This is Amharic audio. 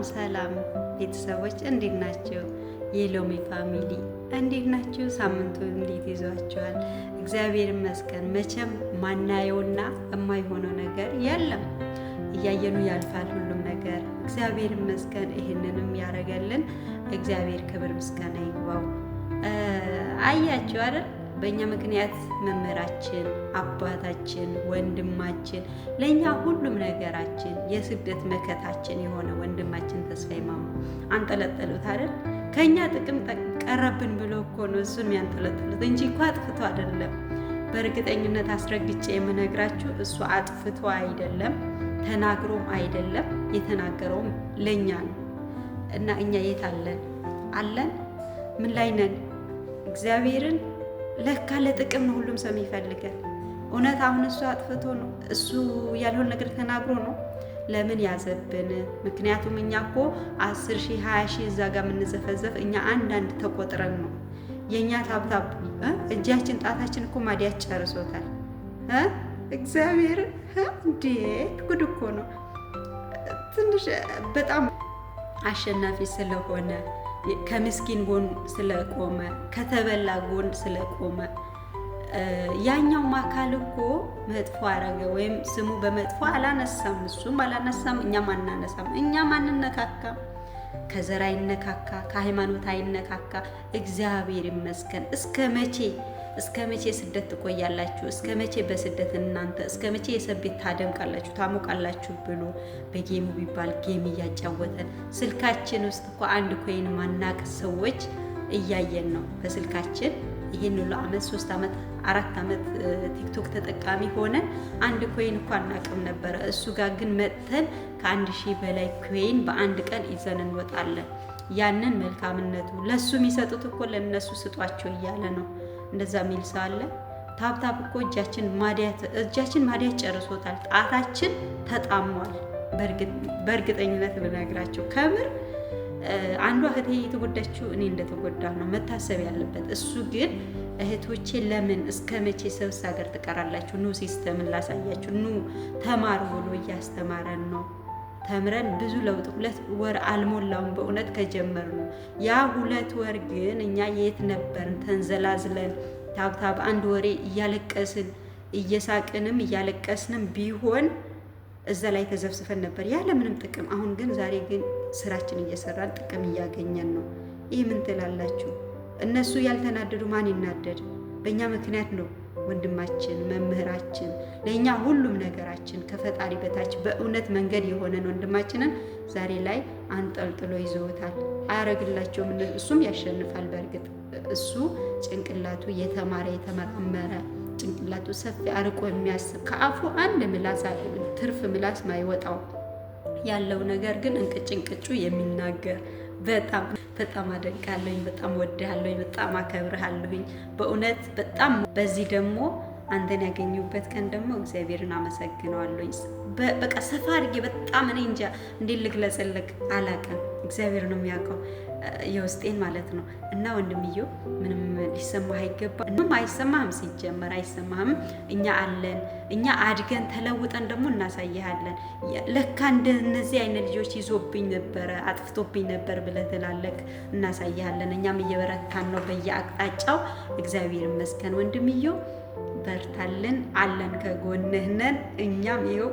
ሰላም ቤተሰቦች እንዴት ናቸው? የሎሚ ፋሚሊ እንዴት ናችሁ? ሳምንቱ እንዴት ይዟችኋል? እግዚአብሔር ይመስገን። መቼም ማናየውና የማይሆነው ነገር የለም። እያየኑ ያልፋል ሁሉም ነገር። እግዚአብሔር ይመስገን። ይህንንም ያደረገልን እግዚአብሔር ክብር ምስጋና ይግባው። አያችሁ አይደል? በእኛ ምክንያት መምህራችን፣ አባታችን፣ ወንድማችን ለእኛ ሁሉም ነገራችን የስደት መከታችን የሆነ ወንድማችን ተስፋዬ ማሞ አንጠለጠሉት አይደል? ከእኛ ጥቅም ቀረብን ብሎ እኮ ነው እሱን ያንጠለጠሉት እንጂ እኮ አጥፍቶ አይደለም። በእርግጠኝነት አስረግጬ የምነግራችሁ እሱ አጥፍቶ አይደለም፣ ተናግሮም አይደለም። የተናገረውም ለእኛ ነው። እና እኛ የት አለን? ምን ላይ ነን? እግዚአብሔርን ለካ ለጥቅም ነው ሁሉም ሰው ይፈልጋል። እውነት አሁን እሱ አጥፍቶ ነው? እሱ ያልሆነ ነገር ተናግሮ ነው? ለምን ያዘብን? ምክንያቱም እኛ እኮ 10 ሺህ 20 ሺህ እዛ ጋር የምንዘፈዘፍ እኛ አንዳንድ ተቆጥረን ነው። የእኛ ታብታብ እጃችን ጣታችን እኮ ማዲያት ጨርሶታል። እግዚአብሔር እንዴት ጉድ እኮ ነው። ትንሽ በጣም አሸናፊ ስለሆነ ከምስኪን ጎን ስለቆመ ከተበላ ጎን ስለቆመ ያኛው አካል እኮ መጥፎ አረገ ወይም ስሙ በመጥፎ አላነሳም፣ እሱም አላነሳም፣ እኛም አናነሳም። እኛም አንነካካም፣ ከዘር አይነካካ፣ ከሃይማኖት አይነካካ። እግዚአብሔር ይመስገን። እስከ መቼ ስደት ትቆያላችሁ? እስከ መቼ በስደት እናንተ እስከ መቼ የሰው ቤት ታደምቃላችሁ ታሞቃላችሁ ብሎ በጌሙ ቢባል ጌም እያጫወተን ስልካችን ውስጥ እኮ አንድ ኮይን ማናቅ ሰዎች እያየን ነው። በስልካችን ይህን ሁሉ ዓመት 3 ዓመት 4 ዓመት ቲክቶክ ተጠቃሚ ሆነን አንድ ኮይን እኮ አናቅም ነበረ። እሱ ጋር ግን መጥተን ከ1000 በላይ ኮይን በአንድ ቀን ይዘን እንወጣለን። ያንን መልካምነቱ ለሱ የሚሰጡት እኮ ለነሱ ስጧቸው እያለ ነው። እንደዛ የሚል ሰው አለ? ታብታብ እኮ እጃችን ማዲያት ጨርሶታል። ጣታችን ተጣሟል። በእርግጠኝነት ብነግራቸው ከምር አንዷ እህቴ የተጎዳችው እኔ እንደተጎዳ ነው መታሰብ ያለበት። እሱ ግን እህቶቼ ለምን እስከ መቼ ሰብስ ሀገር ትቀራላችሁ? ኑ ሲስተምን ላሳያችሁ፣ ኑ ተማሩ ብሎ እያስተማረን ነው። ተምረን ብዙ ለውጥ 2 ወር አልሞላውም በእውነት ከጀመር ነው። ያ 2 ወር ግን እኛ የት ነበርን? ተንዘላዝለን ታብታብ አንድ ወሬ እያለቀስን እየሳቅንም እያለቀስንም ቢሆን እዛ ላይ ተዘፍስፈን ነበር ያለ ምንም ጥቅም። አሁን ግን ዛሬ ግን ስራችን እየሰራን ጥቅም እያገኘን ነው። ይህ ምን ትላላችሁ? እነሱ ያልተናደዱ ማን ይናደድ? በእኛ ምክንያት ነው ወንድማችን መምህራችን ለእኛ ሁሉም ነገራችን ከፈጣሪ በታች በእውነት መንገድ የሆነን ወንድማችንን ዛሬ ላይ አንጠልጥሎ ይዘውታል። አያረግላቸውም። እሱም ያሸንፋል። በእርግጥ እሱ ጭንቅላቱ የተማረ የተመራመረ ጭንቅላቱ ሰፊ አርቆ የሚያስብ ከአፉ አንድ ምላስ ትርፍ ምላስ ማይወጣው ያለው ነገር ግን እንቅጭ የሚናገር በጣም አደንቃለሁኝ። በጣም ወድሃለሁኝ። በጣም አከብርሃለሁኝ በእውነት በጣም። በዚህ ደግሞ አንተን ያገኙበት ቀን ደግሞ እግዚአብሔርን አመሰግነዋለሁኝ። በቃ ሰፋ አድርጌ በጣም እኔ እንጃ እንዴት ልግለጽልክ አላውቅም። እግዚአብሔር ነው የሚያውቀው የውስጤን ማለት ነው። እና ወንድምየው ምንም ሊሰማህ አይገባም። ምንም አይሰማህም፣ ሲጀመር አይሰማህም። እኛ አለን። እኛ አድገን ተለውጠን ደግሞ እናሳይሃለን። ለካ እንደነዚህ አይነት ልጆች ይዞብኝ ነበረ አጥፍቶብኝ ነበር ብለህ ትላለህ። እናሳይሃለን። እኛም እየበረታን ነው በየአቅጣጫው። እግዚአብሔር ይመስገን ወንድምየው፣ በርታልን፣ አለን፣ ከጎንህ ነን። እኛም ይኸው